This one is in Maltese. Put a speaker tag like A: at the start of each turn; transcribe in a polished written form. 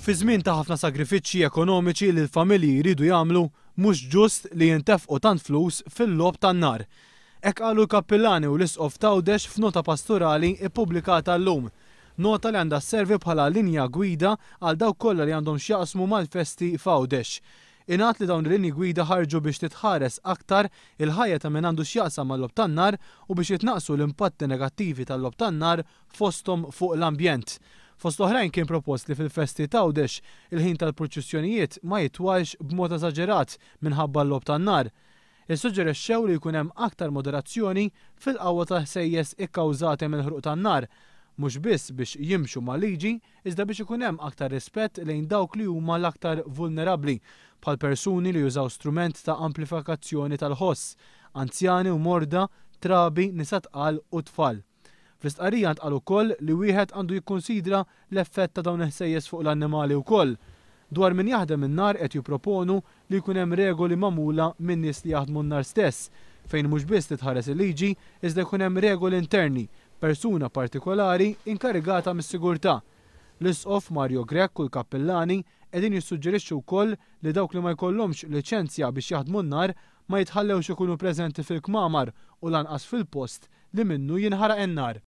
A: Fi żmien ta' ħafna sagrifiċċji ekonomiċi li l-familji jridu jagħmlu mhux ġust li jintefqu tant flus fil-logħob tan-nar. Hekk qalu l-kappillani u l-isqof Tgħawdex f'nota pastorali ppubblikata llum. Nota li għandha sservi bħala linja gwida għal dawk kollha li għandhom x'jaqsmu mal-festi f'Għawdex. Ingħad li dawn il-linji gwida ħarġu biex titħares aktar il-ħajja ta' min għandu x'jaqsam mal-logħob tan-nar u biex jitnaqsu l-impatti negattivi tal-logħob tan-nar fosthom fuq l-ambjent. Fost oħrajn kien propost li fil-festi Tgħawdex il-ħin tal-proċessjonijiet ma jitwalx b'mod eżaġerat minħabba l-logħob tan-nar. Issuġġerixxew li jkun hemm aktar moderazzjoni fil-qawwa ta' ħsejjes ikkawżati mill-ħruq tan-nar, mhux biss biex jimxu mal-liġi, iżda biex ikun hemm aktar rispett lejn dawk li huma l-aktar vulnerabbli, bħal persuni li jużaw strument ta' amplifikazzjoni tal-ħoss, anzjani u morda, trabi, nisa tqal u tfal. Fl-istqarrija ntqal ukoll li wieħed għandu jikkunsidra l-effett ta' dawn il-ħsejjes fuq l-annimali wkoll. Dwar min jaħdem in-nar qed jipproponu li jkun hemm regoli magħmula min nies li jaħdmu n-nar stess, fejn mhux biss titħares il-liġi iżda jkun hemm regoli interni, persuna partikolari inkarigata mis-sigurtà. L-isqof Mario Grech u l-kappillani qegħdin jissuġġerixxu wkoll li dawk li ma jkollhomx liċenzja biex jaħdmu n-nar ma jitħallewx ikunu preżenti fil-kmamar u lanqas fil-post li minnu jinħaraq in-nar.